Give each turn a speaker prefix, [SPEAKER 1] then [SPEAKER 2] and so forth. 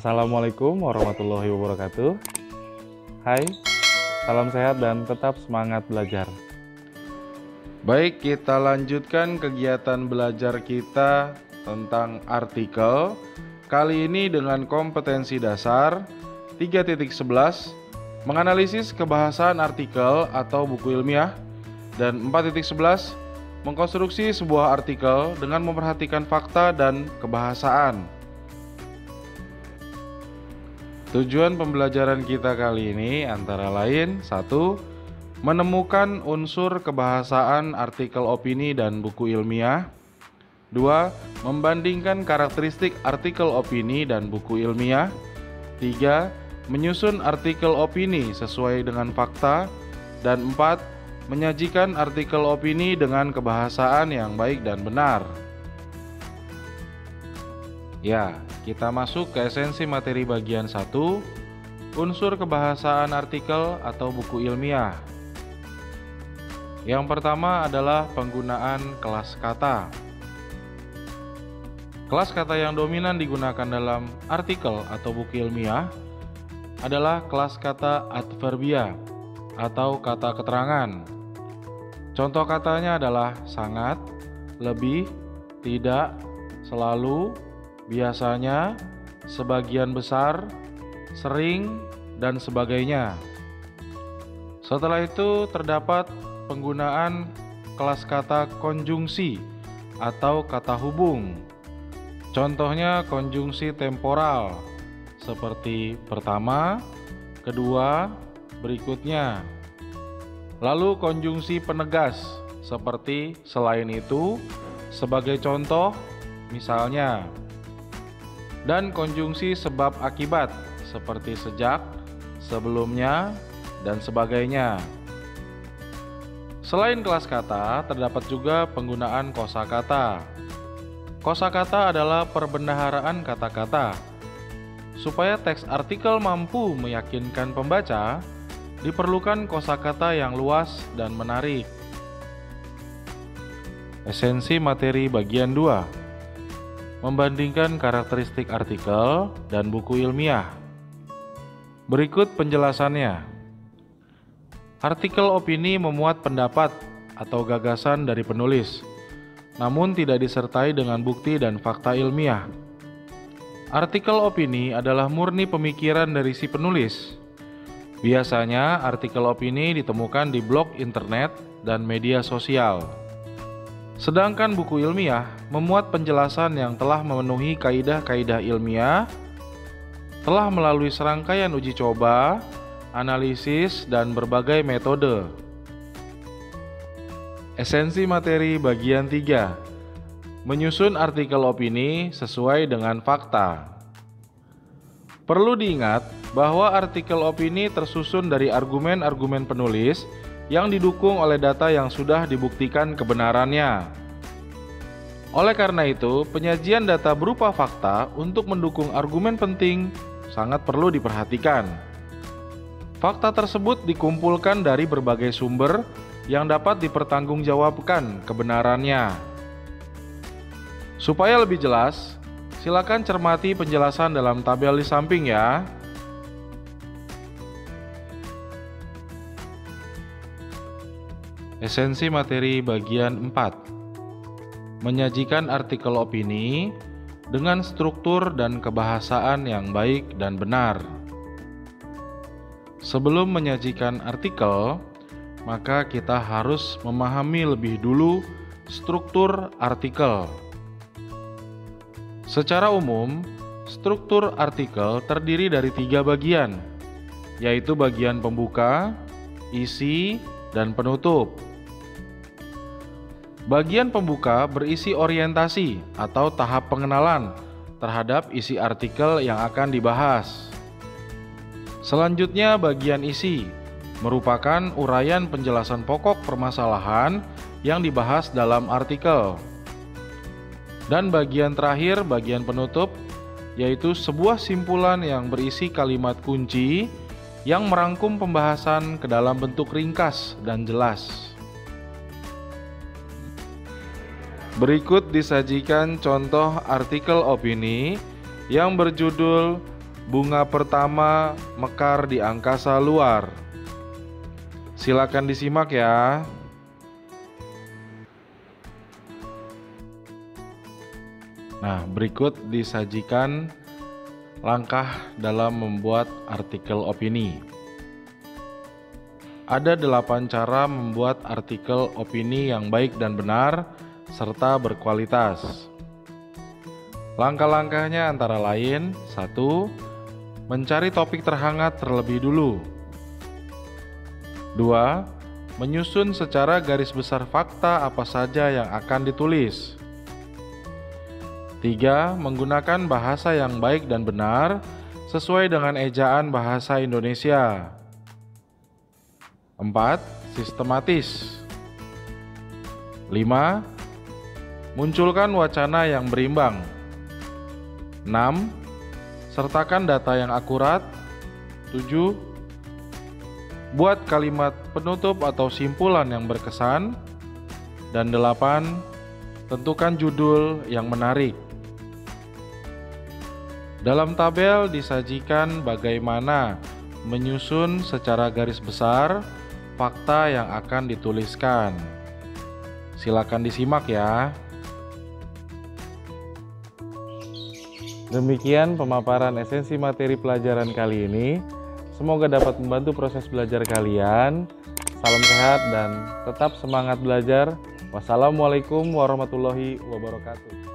[SPEAKER 1] Assalamualaikum warahmatullahi wabarakatuh. Hai, salam sehat dan tetap semangat belajar.
[SPEAKER 2] Baik, kita lanjutkan kegiatan belajar kita tentang artikel. Kali ini dengan kompetensi dasar 3.11, menganalisis kebahasaan artikel atau buku ilmiah, dan 4.11, mengkonstruksi sebuah artikel dengan memperhatikan fakta dan kebahasaan. Tujuan pembelajaran kita kali ini antara lain 1. Menemukan unsur kebahasaan artikel opini dan buku ilmiah. 2. Membandingkan karakteristik artikel opini dan buku ilmiah. 3. Menyusun artikel opini sesuai dengan fakta. Dan 4. Menyajikan artikel opini dengan kebahasaan yang baik dan benar. Ya, kita masuk ke esensi materi bagian 1, unsur kebahasaan artikel atau buku ilmiah. Yang pertama adalah penggunaan kelas kata. Kelas kata yang dominan digunakan dalam artikel atau buku ilmiah adalah kelas kata adverbia atau kata keterangan. Contoh katanya adalah sangat, lebih, tidak, selalu, biasanya, sebagian besar, sering, dan sebagainya. Setelah itu terdapat penggunaan kelas kata konjungsi atau kata hubung. Contohnya konjungsi temporal seperti pertama, kedua, berikutnya. Lalu konjungsi penegas seperti selain itu, sebagai contoh, misalnya. Dan konjungsi sebab akibat seperti sejak, sebelumnya, dan sebagainya. Selain kelas kata, terdapat juga penggunaan kosakata. Kosakata adalah perbendaharaan kata-kata. Supaya teks artikel mampu meyakinkan pembaca, diperlukan kosakata yang luas dan menarik. Esensi materi bagian 2. Membandingkan karakteristik artikel dan buku ilmiah. Berikut penjelasannya. Artikel opini memuat pendapat atau gagasan dari penulis, namun tidak disertai dengan bukti dan fakta ilmiah. Artikel opini adalah murni pemikiran dari si penulis. Biasanya artikel opini ditemukan di blog internet dan media sosial. Sedangkan buku ilmiah memuat penjelasan yang telah memenuhi kaidah-kaidah ilmiah, telah melalui serangkaian uji coba, analisis, dan berbagai metode. Esensi materi bagian 3. Menyusun artikel opini sesuai dengan fakta. Perlu diingat bahwa artikel opini tersusun dari argumen-argumen penulis yang didukung oleh data yang sudah dibuktikan kebenarannya. Oleh karena itu, penyajian data berupa fakta untuk mendukung argumen penting sangat perlu diperhatikan. Fakta tersebut dikumpulkan dari berbagai sumber yang dapat dipertanggungjawabkan kebenarannya. Supaya lebih jelas, silakan cermati penjelasan dalam tabel di samping ya. Esensi materi bagian 4. Menyajikan artikel opini dengan struktur dan kebahasaan yang baik dan benar. Sebelum menyajikan artikel, maka kita harus memahami lebih dulu struktur artikel. Secara umum, struktur artikel terdiri dari 3 bagian, yaitu bagian pembuka, isi, dan penutup. Bagian pembuka berisi orientasi atau tahap pengenalan terhadap isi artikel yang akan dibahas. Selanjutnya bagian isi merupakan uraian penjelasan pokok permasalahan yang dibahas dalam artikel. Dan bagian terakhir, bagian penutup, yaitu sebuah simpulan yang berisi kalimat kunci yang merangkum pembahasan ke dalam bentuk ringkas dan jelas. Berikut disajikan contoh artikel opini yang berjudul bunga pertama mekar di angkasa luar. Silakan disimak ya. Nah, berikut disajikan langkah dalam membuat artikel opini. Ada 8 cara membuat artikel opini yang baik dan benar serta berkualitas. Langkah-langkahnya antara lain: 1. Mencari topik terhangat terlebih dulu. 2. Menyusun secara garis besar fakta apa saja yang akan ditulis. 3. Menggunakan bahasa yang baik dan benar sesuai dengan ejaan bahasa Indonesia. 4. Sistematis. 5. Munculkan wacana yang berimbang. 6. Sertakan data yang akurat. 7. Buat kalimat penutup atau simpulan yang berkesan. Dan 8. Tentukan judul yang menarik. Dalam tabel disajikan bagaimana menyusun secara garis besar fakta yang akan dituliskan. Silakan disimak ya.
[SPEAKER 1] Demikian pemaparan esensi materi pelajaran kali ini. Semoga dapat membantu proses belajar kalian. Salam sehat dan tetap semangat belajar. Wassalamualaikum warahmatullahi wabarakatuh.